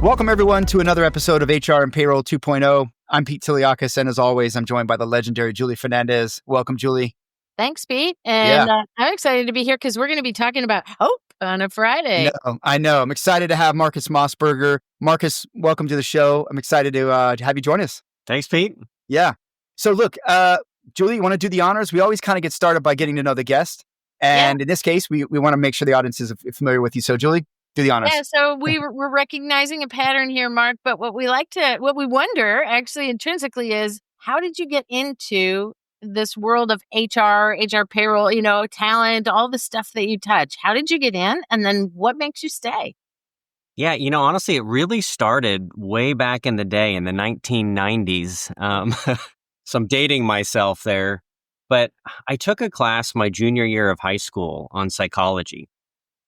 Welcome, everyone, to another episode of HR and Payroll 2.0. I'm Pete Tiliakis, and as always, I'm joined by the legendary Julie Fernandez. Welcome, Julie. Thanks, Pete. And I'm excited to be here because we're going to be talking about hope on a Friday. I know. I'm excited to have Marcus Mossberger. Marcus, welcome to the show. I'm excited to have you join us. Thanks, Pete. Yeah. So look, Julie, you want to do the honors? We always kind of get started by getting to know the guest. And in this case, we want to make sure the audience is familiar with you. So Julie, do the honors. Yeah, so we're recognizing a pattern here, Mark, but what we wonder actually intrinsically is, how did you get into this world of HR payroll, talent, all the stuff that you touch? How did you get in? And then what makes you stay? Yeah, honestly, it really started way back in the day in the 1990s. So I'm dating myself there, but I took a class my junior year of high school on psychology.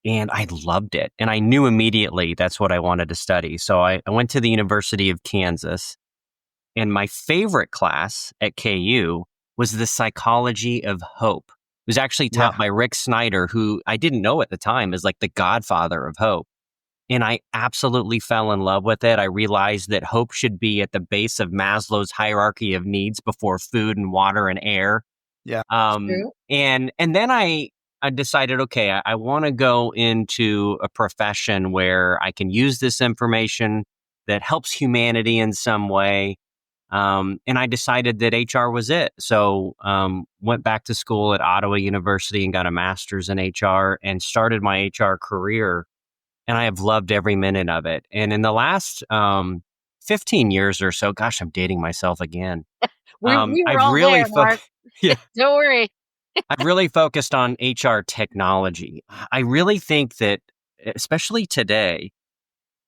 And I loved it. And I knew immediately that's what I wanted to study. So I went to the University of Kansas. And my favorite class at KU was the psychology of hope. It was actually taught by Rick Snyder, who I didn't know at the time is like the godfather of hope. And I absolutely fell in love with it. I realized that hope should be at the base of Maslow's hierarchy of needs before food and water and air. Yeah. And then I decided, okay, I want to go into a profession where I can use this information that helps humanity in some way. And I decided that HR was it. So went back to school at Ottawa University and got a master's in HR and started my HR career. And I have loved every minute of it. And in the last 15 years or so, gosh, I'm dating myself again. we were all there, Mark. Yeah. Don't worry. I've really focused on HR technology. I really think that, especially today,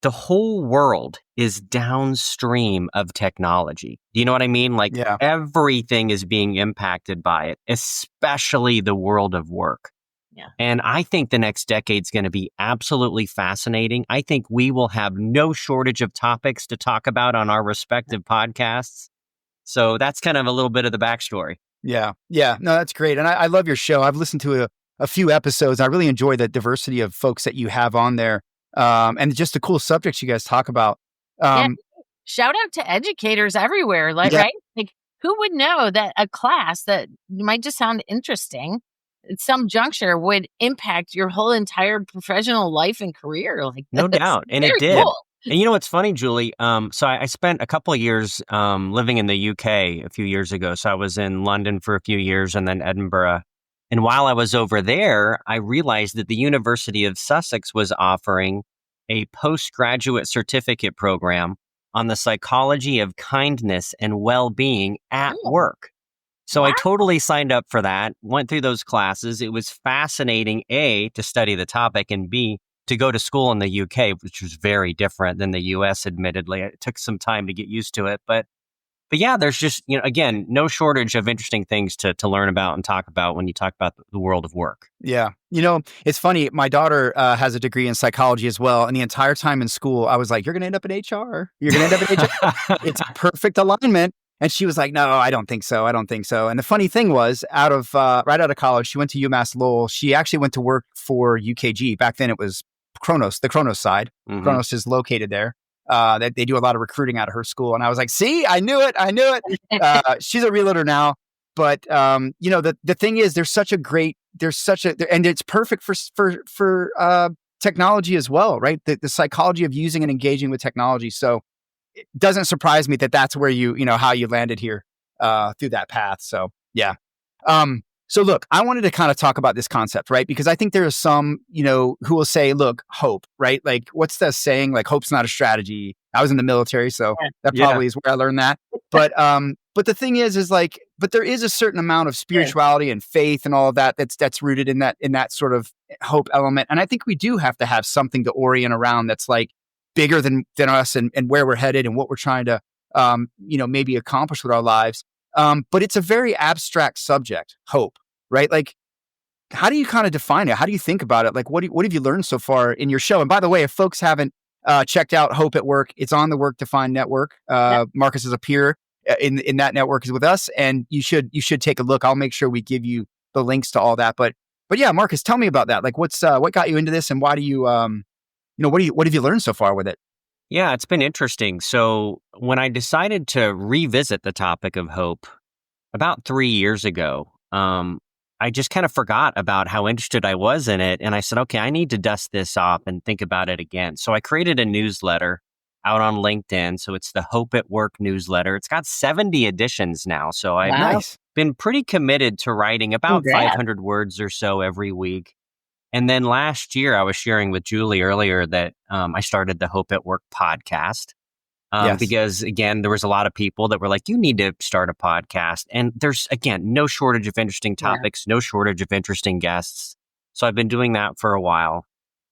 the whole world is downstream of technology. Do you know what I mean? Like everything is being impacted by it, especially the world of work. Yeah. And I think the next decade's going to be absolutely fascinating. I think we will have no shortage of topics to talk about on our respective podcasts. So that's kind of a little bit of the backstory. Yeah. No, that's great. And I love your show. I've listened to a few episodes. I really enjoy the diversity of folks that you have on there. And just the cool subjects you guys talk about. Shout out to educators everywhere. Right? Like, who would know that a class that might just sound interesting at some juncture would impact your whole entire professional life and career? Like, no doubt. And it did. Cool. And you know what's funny, Julie? So I spent a couple of years living in the UK a few years ago. So I was in London for a few years and then Edinburgh. And while I was over there, I realized that the University of Sussex was offering a postgraduate certificate program on the psychology of kindness and well-being at work. So I totally signed up for that, went through those classes. It was fascinating, A, to study the topic, and B, to go to school in the UK, which was very different than the US, admittedly. It took some time to get used to it. But yeah, there's just, again, no shortage of interesting things to learn about and talk about when you talk about the world of work. Yeah. It's funny. My daughter has a degree in psychology as well. And the entire time in school, I was like, you're going to end up in HR. You're going to end up in HR. It's perfect alignment. And she was like, no, I don't think so. And the funny thing was, right out of college, she went to UMass Lowell. She actually went to work for UKG. Back then it was Kronos, the Kronos side. Mm-hmm. Kronos is located there. That they do a lot of recruiting out of her school. And I was like, see, I knew it. She's a realtor now. But, the thing is, and it's perfect for technology as well, right? The psychology of using and engaging with technology. So it doesn't surprise me that that's where how you landed here through that path. So, yeah. So look, I wanted to kind of talk about this concept, right? Because I think there are some, who will say, look, hope, right? Like, what's the saying? Like, hope's not a strategy. I was in the military, so that probably is where I learned that. But the thing is like, but there is a certain amount of spirituality and faith and all of that that's rooted in that sort of hope element. And I think we do have to have something to orient around that's like bigger than us and where we're headed and what we're trying to, maybe accomplish with our lives. But it's a very abstract subject, hope, right? Like, how do you kind of define it? How do you think about it? Like, what have you learned so far in your show? And by the way, if folks haven't checked out Hope at Work, it's on the Work Defined Network. Marcus is a peer in that network is with us, and you should take a look. I'll make sure we give you the links to all that. But yeah, Marcus, tell me about that. Like, what got you into this, and why do you, what have you learned so far with it? Yeah, it's been interesting. So when I decided to revisit the topic of hope about 3 years ago, I just kind of forgot about how interested I was in it. And I said, okay, I need to dust this off and think about it again. So I created a newsletter out on LinkedIn. So it's the Hope at Work newsletter. It's got 70 editions now. So I've Wow. Nice. been pretty committed to writing about Congrats. 500 words or so every week. And then last year, I was sharing with Julie earlier that I started the Hope at Work podcast. Yes. Because again, there was a lot of people that were like, you need to start a podcast. And there's, again, no shortage of interesting Yeah. topics, no shortage of interesting guests. So I've been doing that for a while.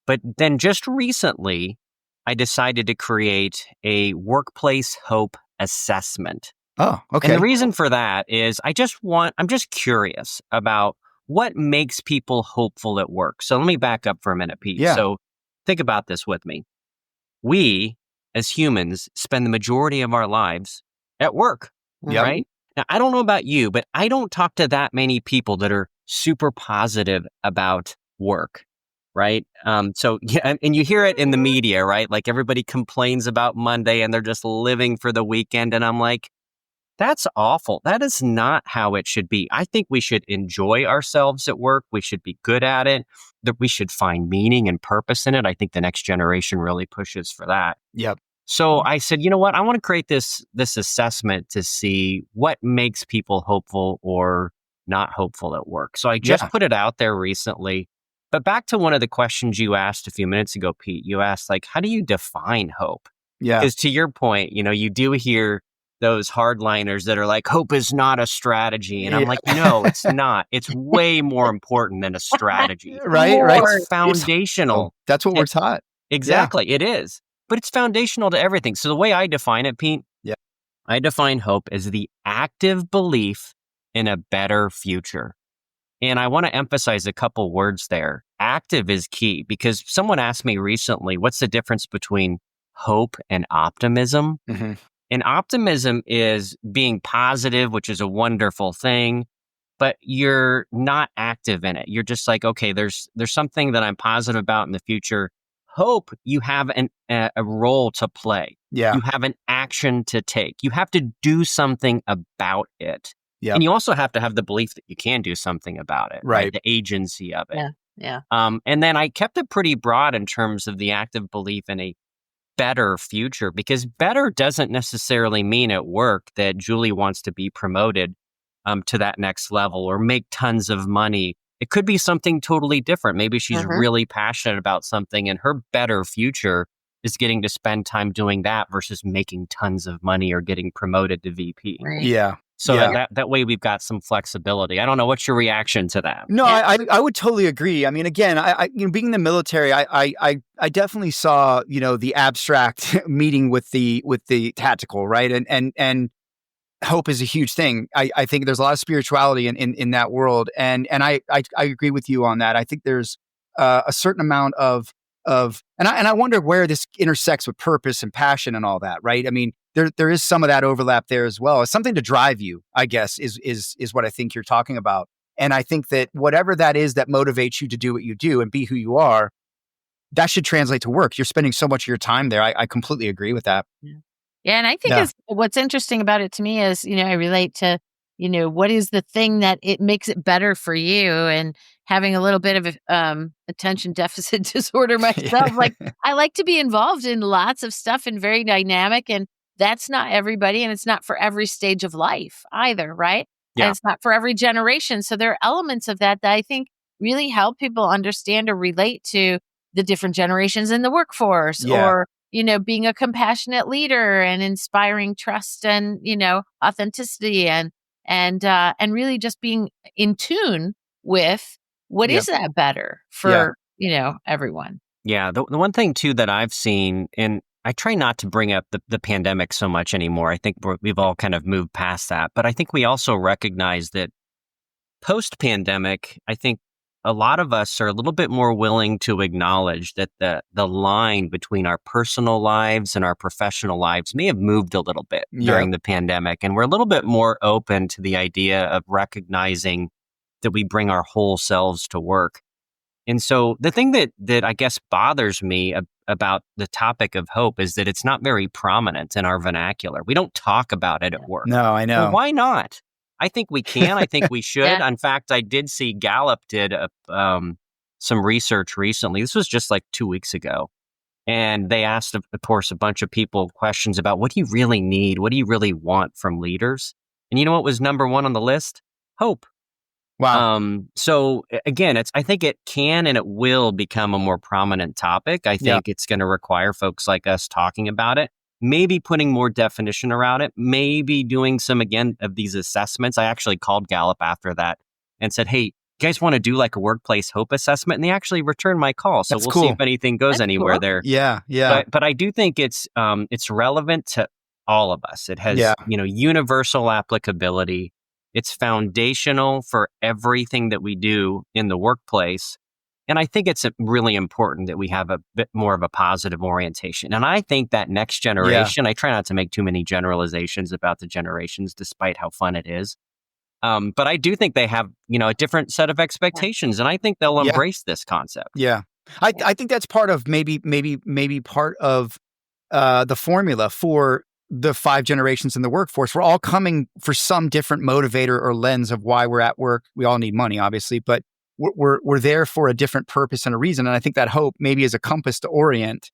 But then just recently, I decided to create a workplace hope assessment. Oh, And the okay. reason for that is I'm just curious about what makes people hopeful at work. So let me back up for a minute, Pete. Yeah. So think about this with me. We, as humans, spend the majority of our lives at work, Yep. right? Now, I don't know about you, but I don't talk to that many people that are super positive about work, right? So, yeah, and you hear it in the media, right? Like everybody complains about Monday and they're just living for the weekend. And I'm like, that's awful. That is not how it should be. I think we should enjoy ourselves at work. We should be good at it. That we should find meaning and purpose in it. I think the next generation really pushes for that. Yep. So I said, you know what? I want to create this assessment to see what makes people hopeful or not hopeful at work. So I just Yeah. put it out there recently. But back to one of the questions you asked a few minutes ago, Pete, you asked like, how do you define hope? Yeah. Because to your point, you do hear those hardliners that are like, hope is not a strategy. And I'm Yeah. like, no, it's not. It's way more important than a strategy. Right. More. Right. It's It's foundational. That's what we're And taught. exactly, it is. But it's foundational to everything. So the way I define it, Pete, Yeah. I define hope as the active belief in a better future. And I want to emphasize a couple words there. Active is key because someone asked me recently, what's the difference between hope and optimism? Hmm. And optimism is being positive, which is a wonderful thing, but you're not active in it. You're just like, okay, there's something that I'm positive about in the future. Hope, you have a role to play. Yeah. You have an action to take. You have to do something about it. Yep. And you also have to have the belief that you can do something about it, right? Right. The agency of it. Yeah. Yeah. And then I kept it pretty broad in terms of the active belief in a better future, because better doesn't necessarily mean at work that Julie wants to be promoted to that next level or make tons of money. It could be something totally different. Maybe she's really passionate about something and her better future is getting to spend time doing that versus making tons of money or getting promoted to VP. Right. Yeah. So Yeah. that way we've got some flexibility. I don't know. What's your reaction to that? No, Yeah. I would totally agree. I mean, again, being in the military, I definitely saw, the abstract meeting with the tactical, right? And hope is a huge thing. I think there's a lot of spirituality in that world, and I agree with you on that. I think there's a certain amount and I wonder where this intersects with purpose and passion and all that, right? I mean, there is some of that overlap there as well. It's something to drive you, I guess, is what I think you're talking about. And I think that whatever that is that motivates you to do what you do and be who you are, that should translate to work. You're spending so much of your time there. I completely agree with that. Yeah. Yeah, and I think Yeah. what's interesting about it to me is, I relate to, what is the thing that it makes it better for you, and having a little bit of attention deficit disorder myself. Like, I like to be involved in lots of stuff and very dynamic, and that's not everybody, and it's not for every stage of life either, right? And Yeah. it's not for every generation. So there are elements of that I think really help people understand or relate to the different generations in the workforce, Yeah. or being a compassionate leader and inspiring trust and, authenticity and really just being in tune with what Yep. is that better for, everyone. Yeah. The one thing too that I've seen, and I try not to bring up the pandemic so much anymore. I think we've all kind of moved past that. But I think we also recognize that post-pandemic, I think a lot of us are a little bit more willing to acknowledge that the line between our personal lives and our professional lives may have moved a little bit during the pandemic. And we're a little bit more open to the idea of recognizing that we bring our whole selves to work. And so the thing that I guess bothers me about the topic of hope is that it's not very prominent in our vernacular. We don't talk about it at work. No, I Well, know. why not? I think we can. I think we should. Yeah. In fact, I did see Gallup did some research recently. This was just like 2 weeks ago. And they asked, of course, a bunch of people questions about what do you really need? What do you really want from leaders? And you know what was number one on the list? Hope. Wow. So again, I think it can and it will become a more prominent topic. I think it's going to require folks like us talking about it, maybe putting more definition around it, maybe doing some, again, of these assessments. I actually called Gallup after that and said, hey, you guys want to do like a workplace hope assessment? And they actually returned my call. So That's we'll see cool. if anything goes That's anywhere cool. there. Yeah. But I do think it's relevant to all of us. It has, universal applicability. It's foundational for everything that we do in the workplace. And I think it's really important that we have a bit more of a positive orientation. And I think that next generation, I try not to make too many generalizations about the generations, despite how fun it is. But I do think they have, a different set of expectations. And I think they'll embrace this concept. Yeah. I think that's part of maybe part of the formula for the 5 generations in the workforce. We're all coming for some different motivator or lens of why we're at work. We all need money, obviously, but we're there for a different purpose and a reason. And I think that hope maybe is a compass to orient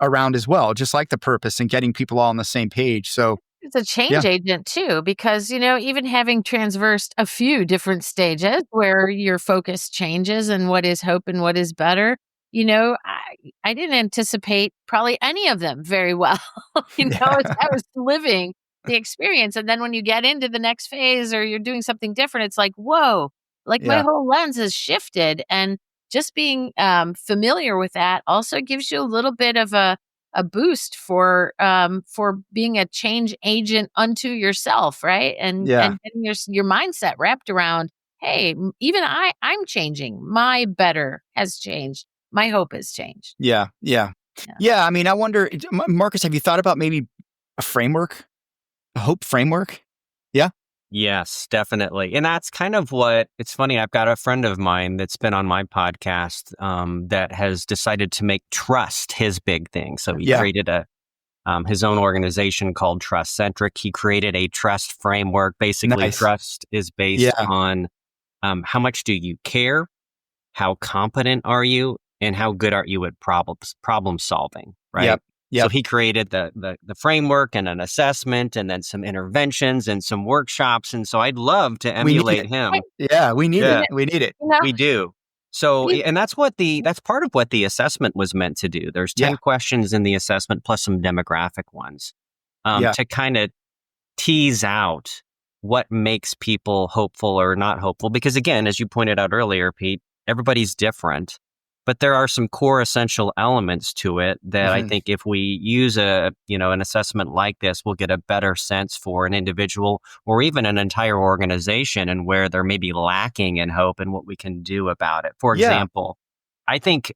around as well, just like the purpose and getting people all on the same page. So It's a change agent too, because, even having transversed a few different stages where your focus changes and what is hope and what is better, I didn't anticipate probably any of them very well, as I was living the experience. And then when you get into the next phase or you're doing something different, it's like, whoa, like my whole lens has shifted. And just being familiar with that also gives you a little bit of a boost for being a change agent unto yourself, right? And getting your mindset wrapped around, hey, even I'm changing. My better has changed. My hope has changed. Yeah. I mean, I wonder, Marcus, have you thought about maybe a framework, a hope framework? Yeah. Yes, definitely. And that's kind of it's funny. I've got a friend of mine that's been on my podcast that has decided to make trust his big thing. So he created his own organization called Trust Centric. He created a trust framework. Basically, trust is based on how much do you care, how competent are you, and how good are you at problem solving, right? Yep. So he created the framework and an assessment and then some interventions and some workshops. And so I'd love to emulate him. Yeah, we need it. We need it. We do. So, and that's part of what the assessment was meant to do. There's 10 questions in the assessment plus some demographic ones to kind of tease out what makes people hopeful or not hopeful. Because again, as you pointed out earlier, Pete, everybody's different. But there are some core essential elements to it that I think if we use an assessment like this, we'll get a better sense for an individual or even an entire organization and where they're maybe lacking in hope and what we can do about it. For example, I think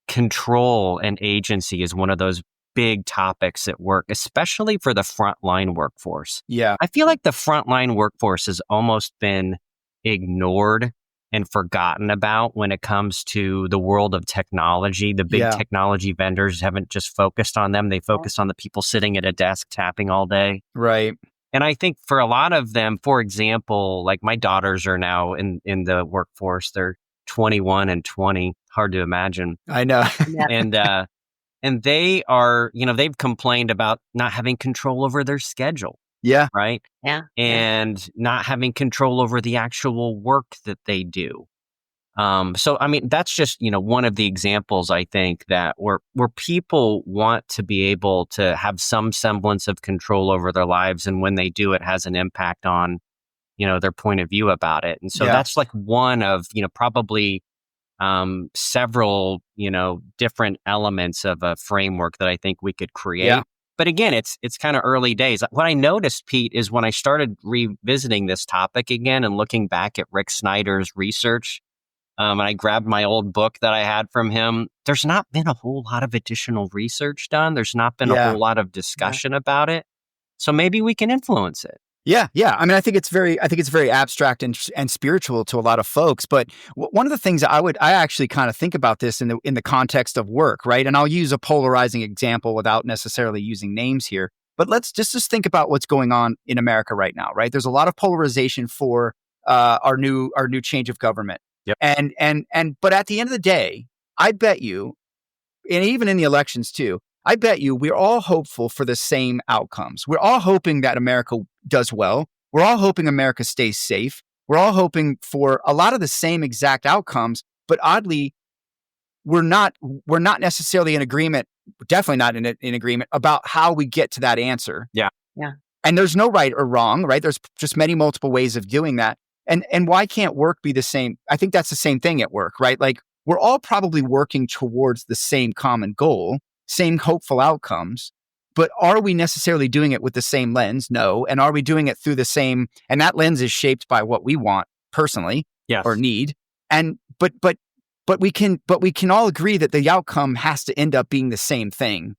control and agency is one of those big topics at work, especially for the frontline workforce. Yeah. I feel like the frontline workforce has almost been ignored and forgotten about when it comes to the world of technology. The big technology vendors haven't just focused on them. They focus on the people sitting at a desk tapping all day. Right. And I think for a lot of them, for example, like my daughters are now in the workforce. They're 21 and 20. Hard to imagine. I know. And they are, they've complained about not having control over their schedule. Yeah. Right. Yeah. And not having control over the actual work that they do. So, I mean, that's just, one of the examples, I think, that where people want to be able to have some semblance of control over their lives. And when they do, it has an impact on, their point of view about it. And so that's like one of, probably several, different elements of a framework that I think we could create. Yeah. But again, it's kind of early days. What I noticed, Pete, is when I started revisiting this topic again and looking back at Rick Snyder's research, and I grabbed my old book that I had from him, there's not been a whole lot of additional research done. There's not been a whole lot of discussion about it. So maybe we can influence it. Yeah. I mean, I think it's very abstract and spiritual to a lot of folks. But one of the things I actually kind of think about this in the context of work, right? And I'll use a polarizing example without necessarily using names here. But let's just think about what's going on in America right now, right? There's a lot of polarization for our new change of government. Yep. But at the end of the day, I bet you, and even in the elections too, I bet you we're all hopeful for the same outcomes. We're all hoping that America does well. We're all hoping America stays safe. We're all hoping for a lot of the same exact outcomes, but oddly, we're not necessarily in agreement, definitely not in agreement about how we get to that answer. Yeah. And there's no right or wrong, right? There's just many multiple ways of doing that. And why can't work be the same? I think that's the same thing at work, right? Like we're all probably working towards the same common goal, same hopeful outcomes, but are we necessarily doing it with the same lens? No. And are we doing it through the same, and that lens is shaped by what we want personally or need. And, but we can all agree that the outcome has to end up being the same thing,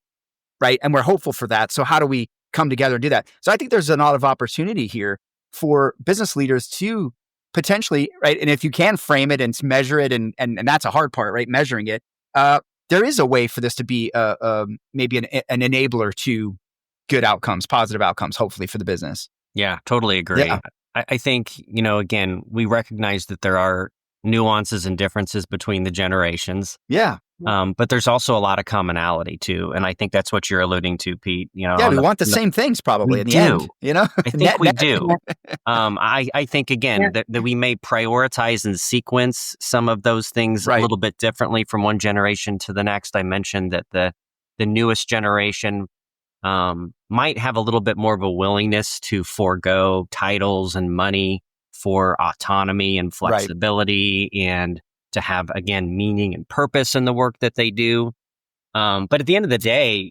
right? And we're hopeful for that. So how do we come together and do that? So I think there's a lot of opportunity here for business leaders to potentially, right? And if you can frame it and measure it, and that's a hard part, right? Measuring it. There is a way for this to be maybe an enabler to good outcomes, positive outcomes, hopefully for the business. Yeah, totally agree. Yeah. I think, again, we recognize that there are nuances and differences between the generations. Yeah. But there's also a lot of commonality too. And I think that's what you're alluding to, Pete. We want the same things probably in the end. I think we do. I think, again, that we may prioritize and sequence some of those things a little bit differently from one generation to the next. I mentioned that the newest generation might have a little bit more of a willingness to forego titles and money for autonomy and flexibility and to have, again, meaning and purpose in the work that they do. But at the end of the day,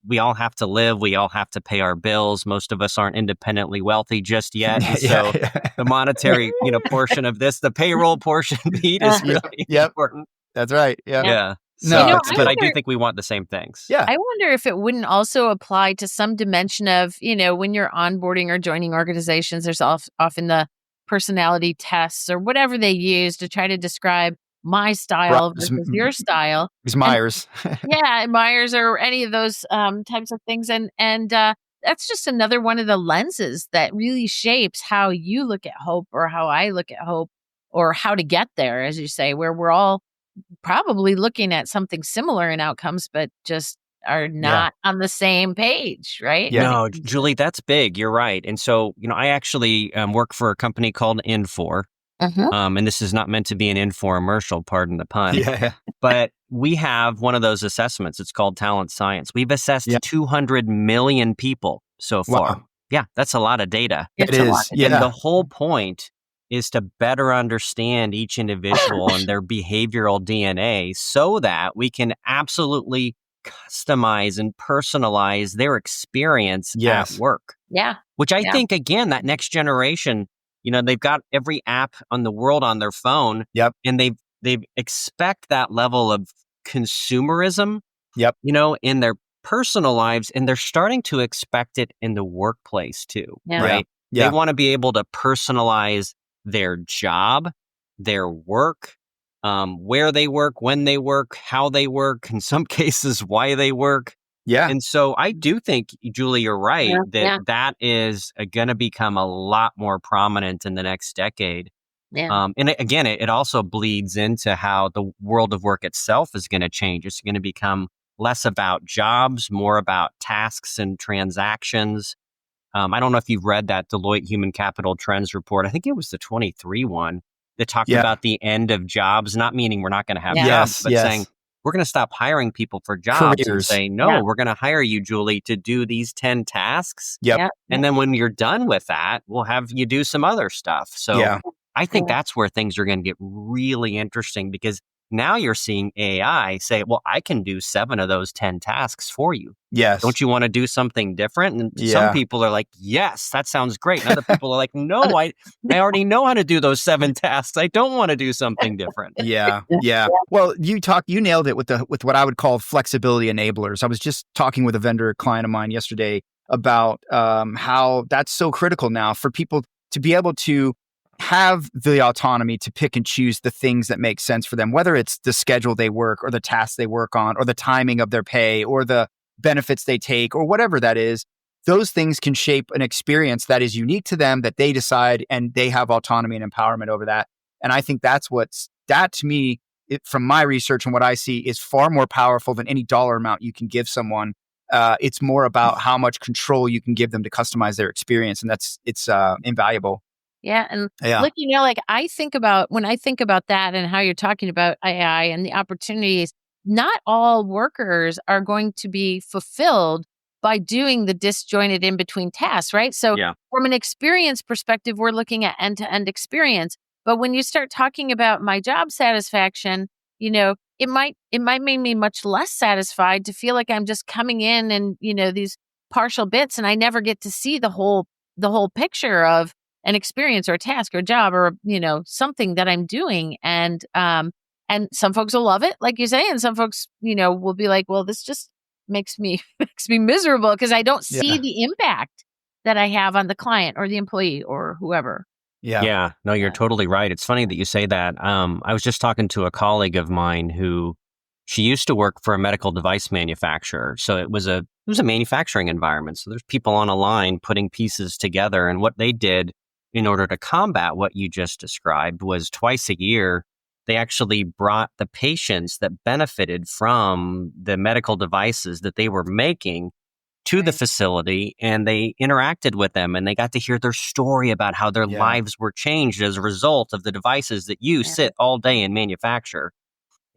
we all have to live. We all have to pay our bills. Most of us aren't independently wealthy just yet. So the monetary, portion of this, the payroll portion, Pete, is really important. That's right. Yeah. So, but I do think we want the same things. Yeah. I wonder if it wouldn't also apply to some dimension of, when you're onboarding or joining organizations, there's often the personality tests or whatever they use to try to describe my style versus your style. It's Myers. Myers or any of those types of things. And that's just another one of the lenses that really shapes how you look at hope or how I look at hope or how to get there, as you say, where we're all probably looking at something similar in outcomes, but just are not on the same page, right? Yeah. No, Julie, that's big. You're right. And so, I actually work for a company called Infor. And this is not meant to be an infomercial, pardon the pun. Yeah. But we have one of those assessments. It's called Talent Science. We've assessed 200 million people so far. Wow. Yeah, that's a lot of data. It is. And the whole point is to better understand each individual and their behavioral DNA so that we can absolutely customize and personalize their experience at work. Yeah. Which I think, again, that next generation, they've got every app on the world on their phone. Yep. And they expect that level of consumerism, Yep. In their personal lives, and they're starting to expect it in the workplace too, right? Yeah. They want to be able to personalize their job, their work, where they work, when they work, how they work, in some cases, why they work. Yeah. And so I do think, Julie, you're right, that is going to become a lot more prominent in the next decade. Yeah. And again, it also bleeds into how the world of work itself is going to change. It's going to become less about jobs, more about tasks and transactions. I don't know if you've read that Deloitte Human Capital Trends report. I think it was the 23 one that talked about the end of jobs, not meaning we're not going to have jobs, but saying we're going to stop hiring people for jobs and say, no, we're going to hire you, Julie, to do these 10 tasks. Yep. And then when you're done with that, we'll have you do some other stuff. So I think that's where things are going to get really interesting, because now you're seeing AI say, well, I can do 7 of those 10 tasks for you. Yes. Don't you want to do something different? And some people are like, yes, that sounds great. And other people are like, no, I already know how to do those 7 tasks. I don't want to do something different. Yeah. Well, you nailed it with what I would call flexibility enablers. I was just talking with a vendor client of mine yesterday about how that's so critical now for people to be able to have the autonomy to pick and choose the things that make sense for them, whether it's the schedule they work or the tasks they work on or the timing of their pay or the benefits they take or whatever that is. Those things can shape an experience that is unique to them that they decide, and they have autonomy and empowerment over that. And I think that to me, from my research and what I see, is far more powerful than any dollar amount you can give someone. It's more about how much control you can give them to customize their experience. And it's invaluable. Yeah. And Yeah. look, like when I think about that and how you're talking about AI and the opportunities, not all workers are going to be fulfilled by doing the disjointed in between tasks, right? So from an experience perspective, we're looking at end-to-end experience. But when you start talking about my job satisfaction, it might make me much less satisfied to feel like I'm just coming in and, these partial bits, and I never get to see the whole picture of an experience or a task or a job or, something that I'm doing. And some folks will love it, like you say, and some folks, will be like, well, this just makes me miserable because I don't see the impact that I have on the client or the employee or whoever. Yeah. No, you're totally right. It's funny that you say that. I was just talking to a colleague of mine who she used to work for a medical device manufacturer. So it was a manufacturing environment. So there's people on a line putting pieces together. And what they did in order to combat what you just described was twice a year, they actually brought the patients that benefited from the medical devices that they were making to the facility, and they interacted with them, and they got to hear their story about how their lives were changed as a result of the devices that you sit all day and manufacture.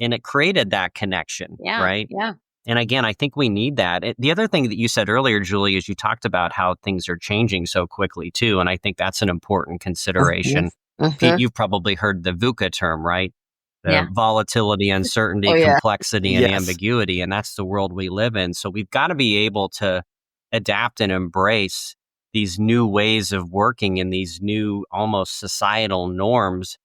And it created that connection, right? Yeah. And again, I think we need that. The other thing that you said earlier, Julie, is you talked about how things are changing so quickly too. And I think that's an important consideration. Pete, you've probably heard the VUCA term, right? The volatility, uncertainty, complexity, and ambiguity. And that's the world we live in. So we've got to be able to adapt and embrace these new ways of working and these new almost societal norms.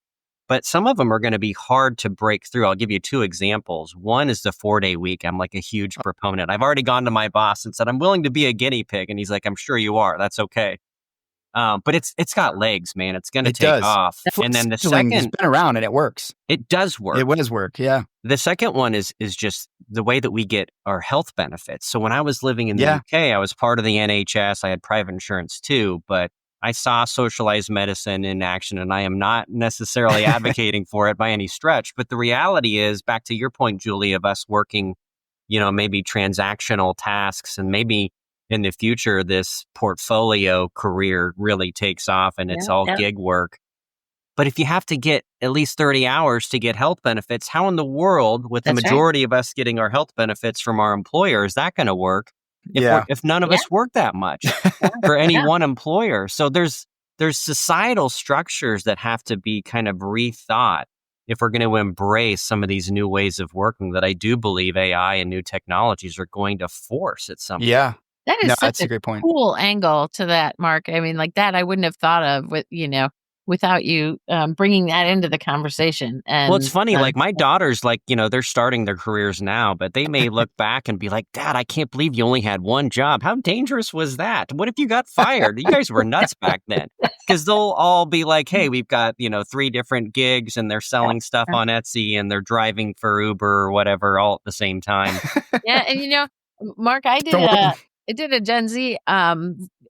But some of them are going to be hard to break through. I'll give you two examples. One is the 4-day week. I'm like a huge proponent. I've already gone to my boss and said, I'm willing to be a guinea pig. And he's like, I'm sure you are. That's okay. But it's got legs, man. It's going to take off. And then the second, it's been around and it works. It does work. It does work. Yeah. The second one is just the way that we get our health benefits. So when I was living in the UK, I was part of the NHS. I had private insurance too, but I saw socialized medicine in action, and I am not necessarily advocating for it by any stretch. But the reality is, back to your point, Julie, of us working, maybe transactional tasks, and maybe in the future, this portfolio career really takes off and it's all gig work. But if you have to get at least 30 hours to get health benefits, how in the world, with the majority of us getting our health benefits from our employer, is that going to work? If none of us work that much for any one employer. So there's societal structures that have to be kind of rethought if we're going to embrace some of these new ways of working that I do believe AI and new technologies are going to force at some point. Yeah. That is that's such a great point. Cool angle to that, Mark. I mean, like that I wouldn't have thought of without you bringing that into the conversation. And, well, it's funny, like my daughters, they're starting their careers now, but they may look back and be like, Dad, I can't believe you only had one job. How dangerous was that? What if you got fired? You guys were nuts back then. Because they'll all be like, hey, we've got, 3 different gigs and they're selling stuff on Etsy and they're driving for Uber or whatever all at the same time. Yeah. And, Mark, I did a Gen Z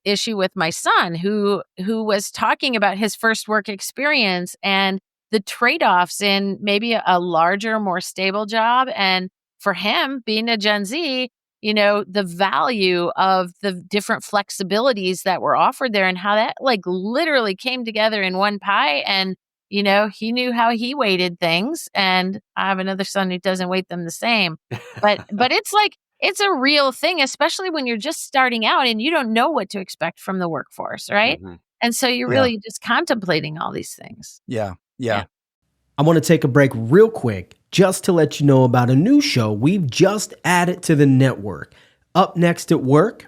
issue with my son who was talking about his first work experience and the trade-offs in maybe a larger, more stable job. And for him, being a Gen Z, the value of the different flexibilities that were offered there and how that literally came together in one pie. And, he knew how he weighted things. And I have another son who doesn't weight them the same. But it's a real thing, especially when you're just starting out and you don't know what to expect from the workforce, right? Mm-hmm. And so you're really just contemplating all these things. Yeah. I want to take a break real quick just to let you know about a new show we've just added to the network. Up Next at Work,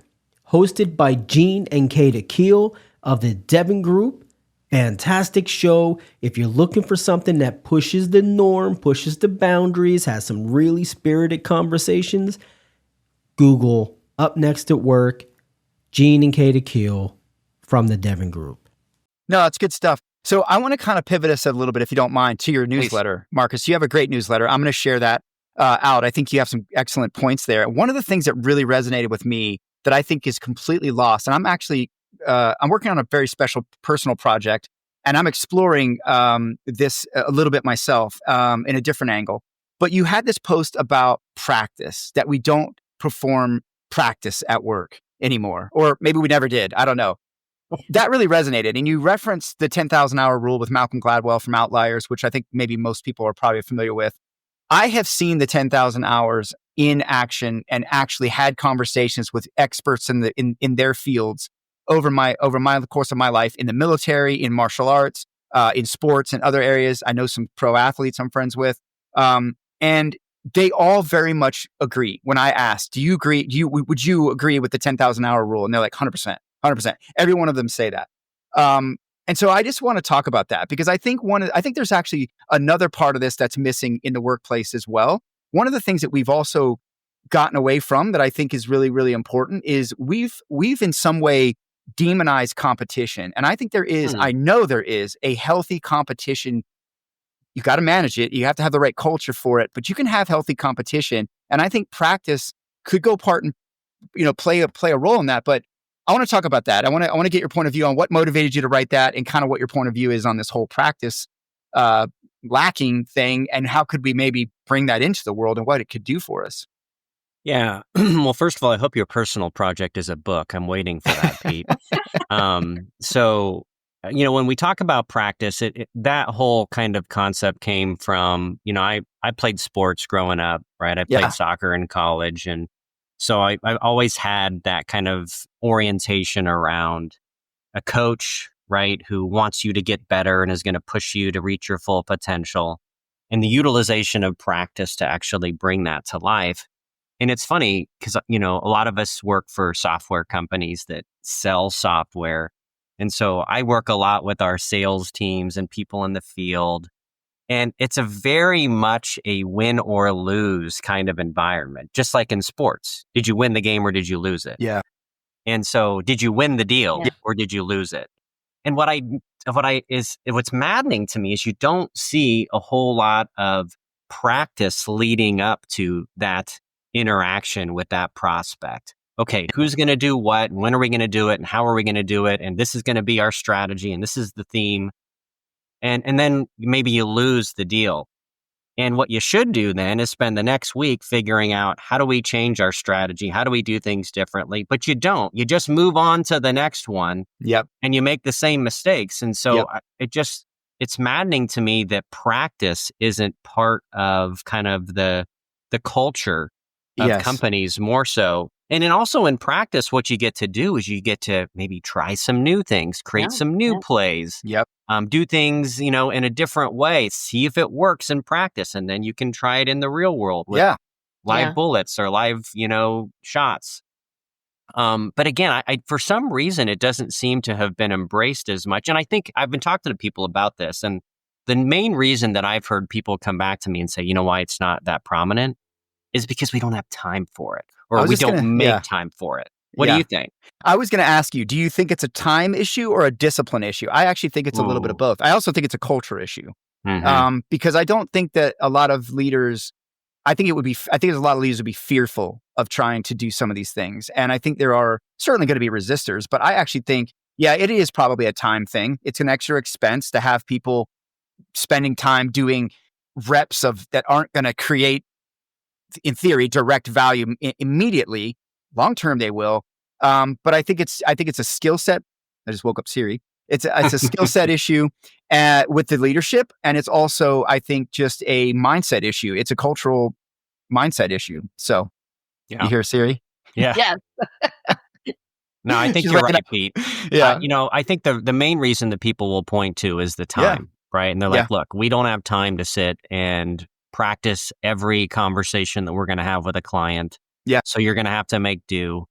hosted by Gene and Kata Keel of the Devon Group. Fantastic show. If you're looking for something that pushes the norm, pushes the boundaries, has some really spirited conversations, Google Up Next at Work. Gene and Kate Akil from the Devon Group. No, it's good stuff. So I want to kind of pivot us a little bit, if you don't mind, to your newsletter. Please. Marcus, you have a great newsletter. I'm going to share that out. I think you have some excellent points there. One of the things that really resonated with me that I think is completely lost, and I'm actually, I'm working on a very special personal project, and I'm exploring this a little bit myself in a different angle. But you had this post about practice, that we don't perform practice at work anymore, or maybe we never did. I don't know. That really resonated. And you referenced the 10,000 hour rule with Malcolm Gladwell from Outliers, which I think maybe most people are probably familiar with. I have seen the 10,000 hours in action and actually had conversations with experts in their fields over the course of my life, in the military, in martial arts, in sports and other areas. I know some pro athletes I'm friends with. And they all very much agree. When I asked, do you agree? Would you agree with the 10,000 hour rule? And they're like 100%. 100%. Every one of them say that. And so I just want to talk about that, because I think there's actually another part of this that's missing in the workplace as well. One of the things that we've also gotten away from that I think is really, really important is we've in some way demonized competition. And I think I know there is a healthy competition. You got to manage it. You have to have the right culture for it, but you can have healthy competition. And I think practice could go part and, play a role in that. But I want to talk about that. I want to get your point of view on what motivated you to write that, and kind of what your point of view is on this whole practice lacking thing, and how could we maybe bring that into the world and what it could do for us. Yeah. Well, first of all, I hope your personal project is a book. I'm waiting for that, Pete. So, when we talk about practice, that whole kind of concept came from, I played sports growing up, right? I played soccer in college, and so I always had that kind of orientation around a coach, right, who wants you to get better and is going to push you to reach your full potential, and the utilization of practice to actually bring that to life. And it's funny because, a lot of us work for software companies that sell software. And so I work a lot with our sales teams and people in the field. And it's a very much a win or lose kind of environment, just like in sports. Did you win the game or did you lose it? Yeah. And so did you win the deal or did you lose it? And what's maddening to me is you don't see a whole lot of practice leading up to that interaction with that prospect. Okay, who's going to do what? When are we going to do it? And how are we going to do it? And this is going to be our strategy. And this is the theme. And then maybe you lose the deal. And what you should do then is spend the next week figuring out, how do we change our strategy? How do we do things differently? But you don't. You just move on to the next one. Yep. And you make the same mistakes. And so it's maddening to me that practice isn't part of kind of the culture of companies more so. And then also in practice, what you get to do is you get to maybe try some new things, create some new plays. Yep. Do things, in a different way, see if it works in practice. And then you can try it in the real world with live bullets or live, shots. But again, I for some reason, it doesn't seem to have been embraced as much. And I think I've been talking to people about this. And the main reason that I've heard people come back to me and say, why it's not that prominent is because we don't have time for it, or we don't make time for it. What do you think? I was going to ask you, do you think it's a time issue or a discipline issue? I actually think it's a little bit of both. I also think it's a culture issue, because I don't think that a lot of leaders, I think there's a lot of leaders would be fearful of trying to do some of these things. And I think there are certainly going to be resistors, but I actually think, it is probably a time thing. It's an extra expense to have people spending time doing reps that aren't going to create, in theory, direct value immediately. Long term, they will. But I think it's a skill set. I just woke up Siri. It's a skill set issue with the leadership, and it's also, I think, just a mindset issue. It's a cultural mindset issue. So, you hear Siri? Yeah. Yes. No, I think you're right, Pete. Yeah. I think the main reason that people will point to is the time, right? And they're like, look, we don't have time to sit and practice every conversation that we're going to have with a client. Yeah. So you're going to have to make do.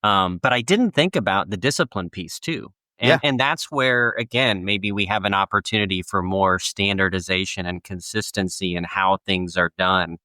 But I didn't think about the discipline piece too. And that's where, again, maybe we have an opportunity for more standardization and consistency in how things are done.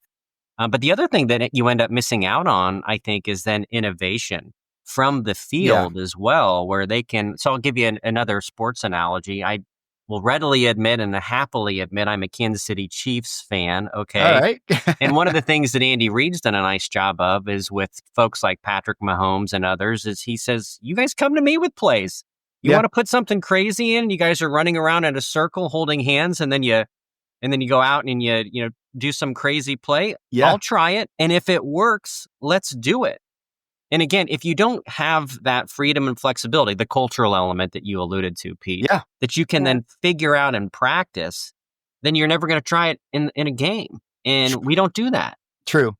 But the other thing that you end up missing out on, I think, is then innovation from the field as well, where they can. So I'll give you another sports analogy. I will readily admit and happily admit I'm a Kansas City Chiefs fan. Okay. All right. And one of the things that Andy Reid's done a nice job of is with folks like Patrick Mahomes and others is he says, you guys come to me with plays. You want to put something crazy in, you guys are running around in a circle holding hands, and then you go out and you do some crazy play. Yeah. I'll try it. And if it works, let's do it. And again, if you don't have that freedom and flexibility, the cultural element that you alluded to, Pete, that you can then figure out and practice, then you're never going to try it in a game. And we don't do that. True.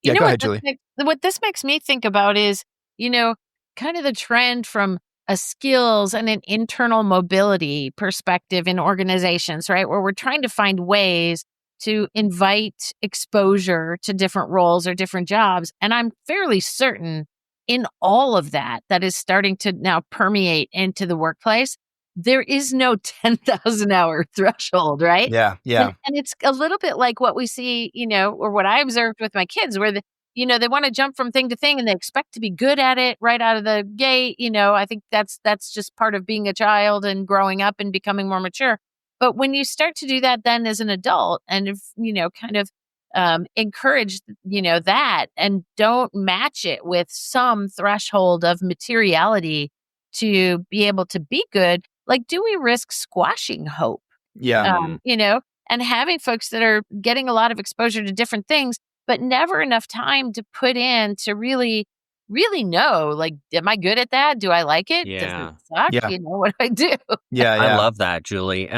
Yeah, go ahead, Julie. What this makes me think about is, kind of the trend from a skills and an internal mobility perspective in organizations, right? Where we're trying to find ways to invite exposure to different roles or different jobs. And I'm fairly certain in all of that is starting to now permeate into the workplace. There is no 10,000 hour threshold, right? Yeah. And it's a little bit like what we see, or what I observed with my kids, where they want to jump from thing to thing and they expect to be good at it right out of the gate. I think that's just part of being a child and growing up and becoming more mature. But when you start to do that then as an adult and, kind of encourage, that and don't match it with some threshold of materiality to be able to be good, like, do we risk squashing hope? Yeah. And having folks that are getting a lot of exposure to different things, but never enough time to put in to really know, like, am I good at that? Do I like it? Does it suck? Yeah. What do I do? Yeah. I love that, Julie.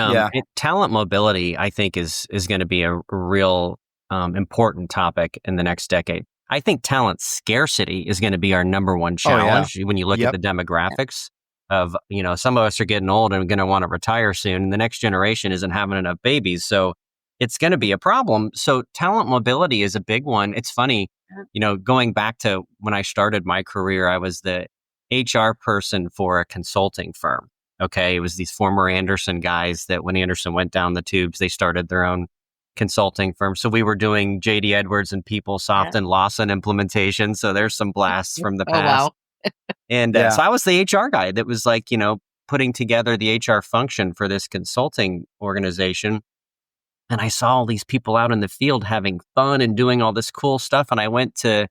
Talent mobility, I think, is going to be a real important topic in the next decade. I think talent scarcity is going to be our number one challenge when you look at the demographics of, some of us are getting old and going to want to retire soon, and the next generation isn't having enough babies. So it's going to be a problem. So talent mobility is a big one. It's funny, going back to when I started my career, I was the HR person for a consulting firm. Okay. It was these former Anderson guys that when Anderson went down the tubes, they started their own consulting firm. So we were doing JD Edwards and PeopleSoft and Lawson implementation. So there's some blasts from the past. Wow. And so I was the HR guy that was like, putting together the HR function for this consulting organization. And I saw all these people out in the field having fun and doing all this cool stuff. And I went to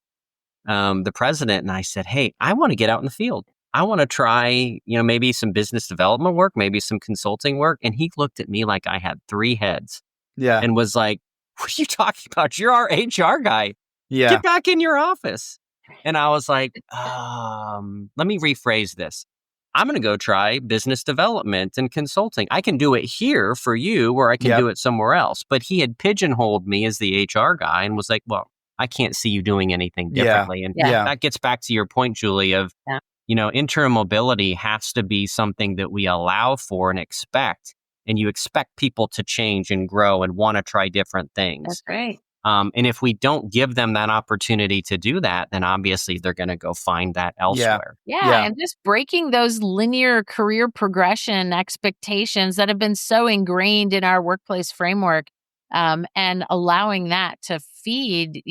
the president and I said, hey, I want to get out in the field. I want to try, maybe some business development work, maybe some consulting work. And he looked at me like I had three heads. Yeah. And was like, what are you talking about? You're our HR guy. Yeah. Get back in your office. And I was like, let me rephrase this. I'm going to go try business development and consulting. I can do it here for you or I can do it somewhere else. But he had pigeonholed me as the HR guy and was like, well, I can't see you doing anything differently. And that gets back to your point, Julie, of, internal mobility has to be something that we allow for and expect. And you expect people to change and grow and want to try different things. That's right. And if we don't give them that opportunity to do that, then obviously they're going to go find that elsewhere. Yeah. And just breaking those linear career progression expectations that have been so ingrained in our workplace framework, and allowing that to feed,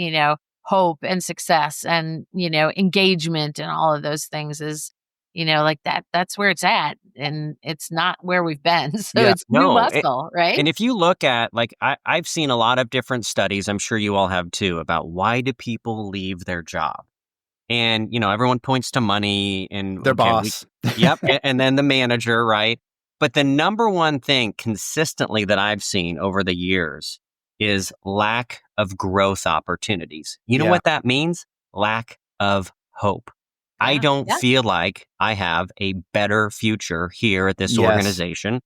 hope and success and, engagement and all of those things is, like that's where it's at. And it's not where we've been. So it's new muscle, right? And if you look at, like, I've seen a lot of different studies, I'm sure you all have too, about why do people leave their job? And, everyone points to money and their boss. And then the manager, right? But the number one thing consistently that I've seen over the years is lack of growth opportunities. You know what that means? Lack of hope. I don't feel like I have a better future here at this organization.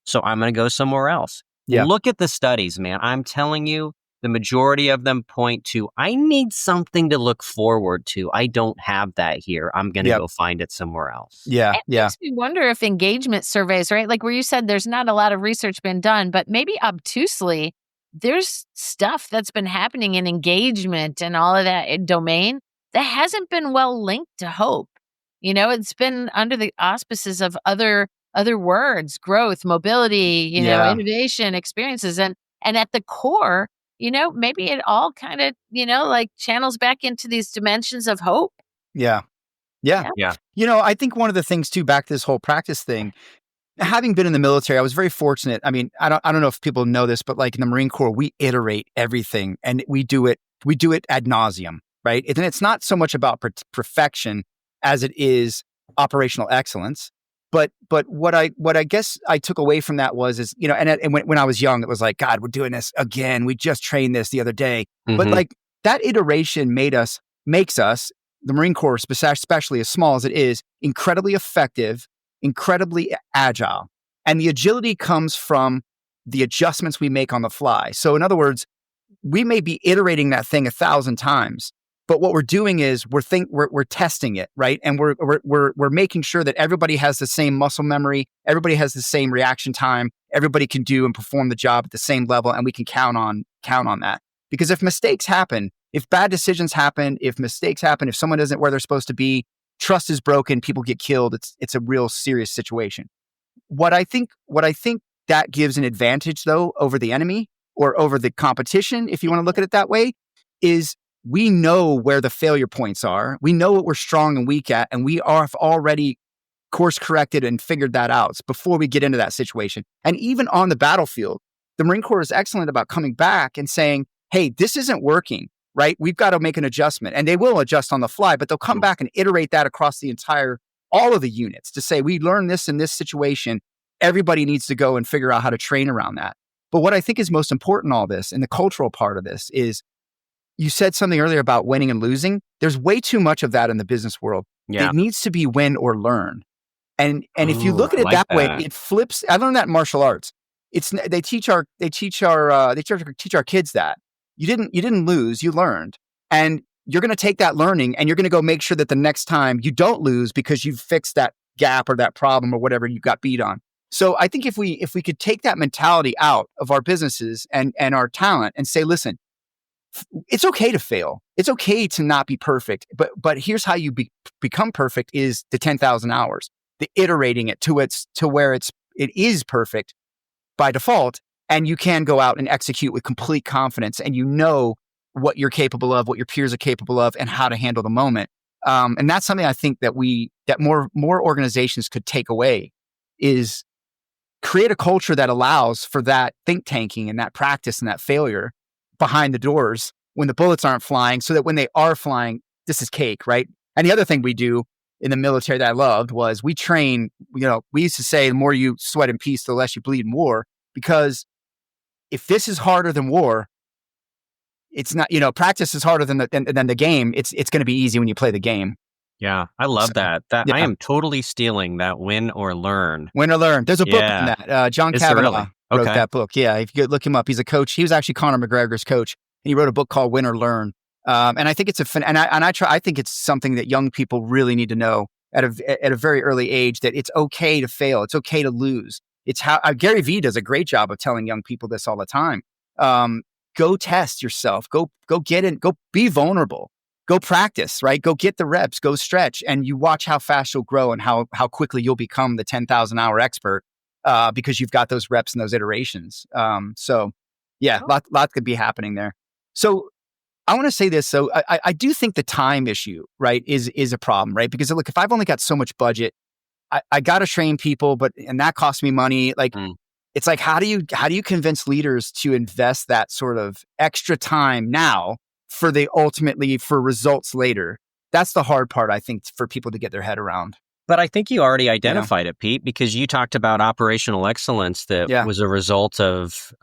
So I'm going to go somewhere else. Look at the studies, man. I'm telling you, the majority of them point to, I need something to look forward to. I don't have that here. I'm going to go find it somewhere else. It makes me wonder if engagement surveys, right? Like where you said there's not a lot of research been done, but maybe obtusely, there's stuff that's been happening in engagement and all of that domain that hasn't been well linked to hope. It's been under the auspices of other words, growth, mobility, innovation, experiences. And at the core, maybe it all kind of, like channels back into these dimensions of hope. Yeah. Yeah. Yeah. I think one of the things too, back to this whole practice thing, having been in the military, I was very fortunate. I mean, I don't know if people know this, but like in the Marine Corps, we iterate everything and we do it ad nauseum, right? And it's not so much about perfection as it is operational excellence. But what I guess I took away from that was and when I was young, it was like, God, we're doing this again. We just trained this the other day. But like that iteration makes us, the Marine Corps, especially as small as it is, incredibly effective, incredibly agile. And the agility comes from the adjustments we make on the fly. So in other words, we may be iterating that thing 1,000 times, but what we're doing is we're testing it, right? And we're making sure that everybody has the same muscle memory, everybody has the same reaction time, everybody can do and perform the job at the same level, and we can count on that. Because if mistakes happen, if bad decisions happen, if someone isn't where they're supposed to be, trust is broken, people get killed, it's a real serious situation. What I think that gives an advantage though over the enemy or over the competition, if you want to look at it that way, is we know where the failure points are. We know what we're strong and weak at, and we have already course corrected and figured that out before we get into that situation. And even on the battlefield, the Marine Corps is excellent about coming back and saying, hey, this isn't working, right? We've got to make an adjustment. And they will adjust on the fly, but they'll come back and iterate that across all of the units to say, we learned this in this situation. Everybody needs to go and figure out how to train around that. But what I think is most important in all this, and the cultural part of this, is you said something earlier about winning and losing. There's way too much of that in the business world. Yeah. It needs to be win or learn. And if you look at it that way, it flips. I learned that in martial arts. They teach our kids that you didn't lose, you learned, and you're going to take that learning and you're going to go make sure that the next time you don't lose because you've fixed that gap or that problem or whatever you got beat on. So I think if we could take that mentality out of our businesses and our talent and say, listen, it's okay to fail. It's okay to not be perfect. But here's how you become perfect is the 10,000 hours, the iterating it to where it is perfect by default. And you can go out and execute with complete confidence, and you know what you're capable of, what your peers are capable of, and how to handle the moment. And that's something I think that more organizations could take away, is create a culture that allows for that think tanking and that practice and that failure behind the doors when the bullets aren't flying, so that when they are flying, this is cake, right? And the other thing we do in the military that I loved was we train, we used to say the more you sweat in peace, the less you bleed in war, because if this is harder than war, it's not, practice is harder than the game. It's going to be easy when you play the game. Yeah, I love that. Yeah. I am totally stealing that win or learn. Win or learn. There's a book on that. John Kavanaugh wrote that book. Yeah, if you could look him up, he's a coach. He was actually Conor McGregor's coach, and he wrote a book called Win or Learn. And I think it's I think it's something that young people really need to know at a very early age, that it's okay to fail. It's okay to lose. It's how Gary Vee does a great job of telling young people this all the time. Go test yourself. Go get in. Go be vulnerable. Go practice, right? Go get the reps, go stretch, and you watch how fast you'll grow and how quickly you'll become the 10,000 hour expert because you've got those reps and those iterations. Lot could be happening there. So I want to say this. So I do think the time issue, right, is a problem, right? Because look, if I've only got so much budget, I got to train people, and that costs me money. Like, it's like, how do you convince leaders to invest that sort of extra time now for results later? That's the hard part, I think, for people to get their head around. But I think you already identified it, Pete, because you talked about operational excellence that was a result of,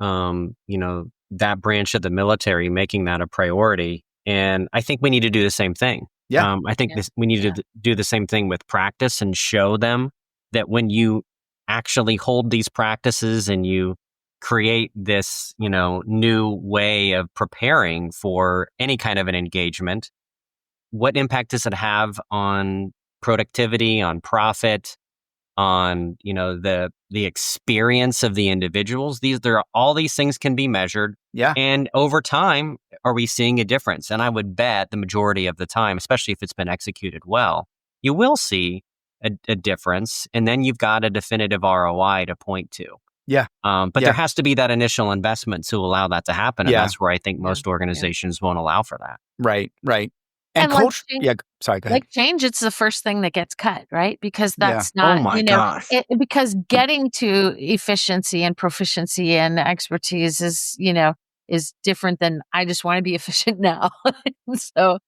that branch of the military making that a priority. And I think we need to do the same thing. Yeah. I think we need to do the same thing with practice and show them that when you actually hold these practices and you create this, new way of preparing for any kind of an engagement, what impact does it have on productivity, on profit, on, the experience of the individuals? All these things can be measured. Yeah. And over time, are we seeing a difference? And I would bet the majority of the time, especially if it's been executed well, you will see a difference. And then you've got a definitive ROI to point to. Yeah. But there has to be that initial investment to allow that to happen. And that's where I think most organizations won't allow for that. Right. And like culture. Yeah. Sorry, go ahead. like change, it's the first thing that gets cut, right? Because Yeah. that's not, Oh my gosh. because getting to efficiency and proficiency and expertise is different than I just want to be efficient now. So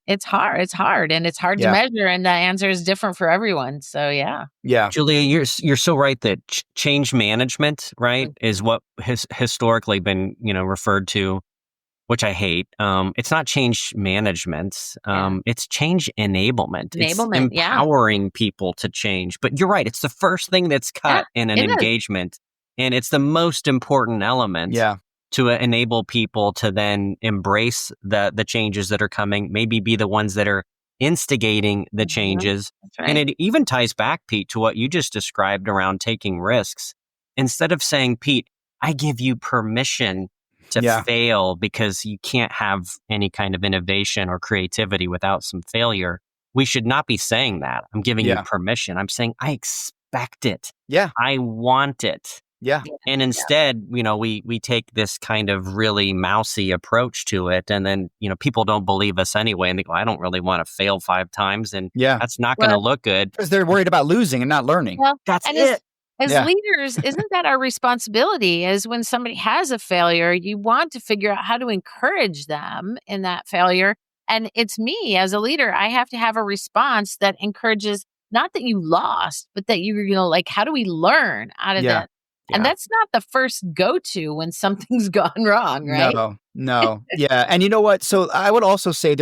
it's hard and it's hard to Yeah. measure, and the answer is different for everyone. So yeah. Yeah. Julia, you're so right that change management, right, is what has historically been, referred to, which I hate. It's not change management. It's change enablement. It's Enablement, yeah. empowering people to change. But you're right. It's the first thing that's cut in an it is. engagement. And it's the most important element Yeah. to enable people to then embrace the changes that are coming, maybe be the ones that are instigating the changes. That's right. And it even ties back, Pete, to what you just described around taking risks. Instead of saying, Pete, I give you permission to fail because you can't have any kind of innovation or creativity without some failure. We should not be saying that. I'm giving you permission. I'm saying I expect it. Yeah. I want it. Yeah. And instead, we take this kind of really mousy approach to it. And then, people don't believe us anyway. And they go, I don't really want to fail 5 times. And that's not going to look good. Because they're worried about losing and not learning. Well, that's and it. As leaders, isn't that our responsibility? Is when somebody has a failure, you want to figure out how to encourage them in that failure. And it's me as a leader, I have to have a response that encourages not that you lost, but that how do we learn out of that? And that's not the first go-to when something's gone wrong, right? No. Yeah. And you know what? So I would also say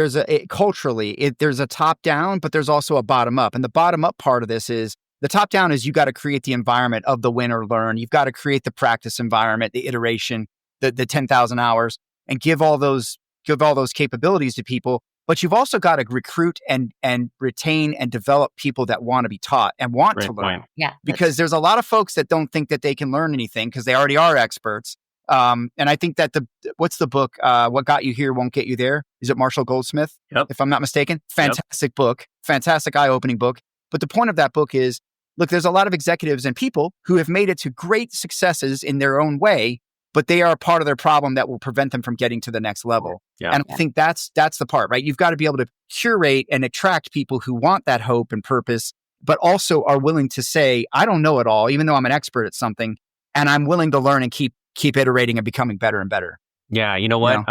culturally, there's a top down, but there's also a bottom up. And the bottom up part of this is the top down is you got to create the environment of the win or learn. You've got to create the practice environment, the iteration, the 10,000 hours, and give all those capabilities to people. But you've also got to recruit and retain and develop people that want to be taught and want to learn. Yeah. Because there's a lot of folks that don't think that they can learn anything because they already are experts. And I think that what's the book? What Got You Here Won't Get You There. Is it Marshall Goldsmith? Yep. If I'm not mistaken. Fantastic book. Fantastic eye-opening book. But the point of that book is, look, there's a lot of executives and people who have made it to great successes in their own way, but they are part of their problem that will prevent them from getting to the next level. Yeah. And I think that's the part, right? You've got to be able to curate and attract people who want that hope and purpose, but also are willing to say, I don't know it all, even though I'm an expert at something, and I'm willing to learn and keep iterating and becoming better and better. Yeah. You know what?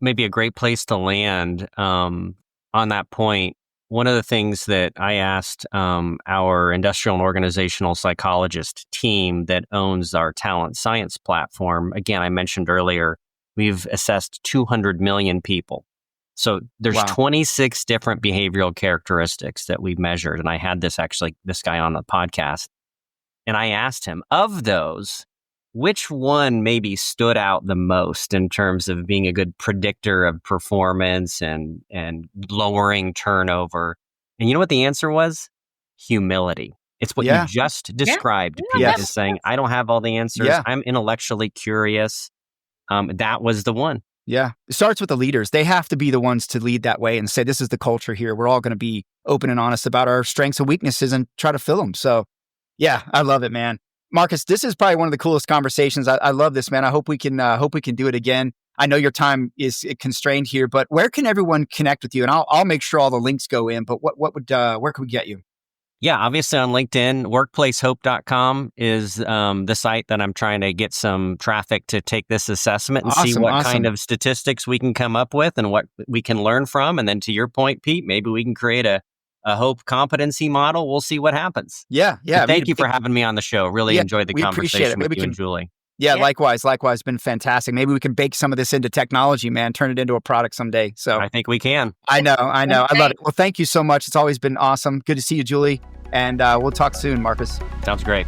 Maybe a great place to land on that point. One of the things that I asked our industrial and organizational psychologist team that owns our talent science platform, again, I mentioned earlier, we've assessed 200 million people. So there's 26 different behavioral characteristics that we've measured. And I had this guy on the podcast. And I asked him, of those, which one maybe stood out the most in terms of being a good predictor of performance and lowering turnover? And you know what the answer was? Humility. It's what you just described. Yeah. Pete is saying, I don't have all the answers. Yeah. I'm intellectually curious. That was the one. Yeah. It starts with the leaders. They have to be the ones to lead that way and say, this is the culture here. We're all going to be open and honest about our strengths and weaknesses and try to fill them. So yeah, I love it, man. Marcus, this is probably one of the coolest conversations. I love this, man. I hope we can do it again. I know your time is constrained here, but where can everyone connect with you? And I'll make sure all the links go in. But where can we get you? Yeah, obviously on LinkedIn, workplacehope.com is the site that I'm trying to get some traffic to take this assessment and see what kind of statistics we can come up with and what we can learn from. And then to your point, Pete, maybe we can create a Hope competency model. We'll see what happens. Yeah. So thank you for having me on the show. Really enjoyed the conversation with you and Julie. Yeah, likewise. It's been fantastic. Maybe we can bake some of this into technology, man, turn it into a product someday. So I think we can. I know. I love it. Well, thank you so much. It's always been awesome. Good to see you, Julie. And we'll talk soon, Marcus. Sounds great.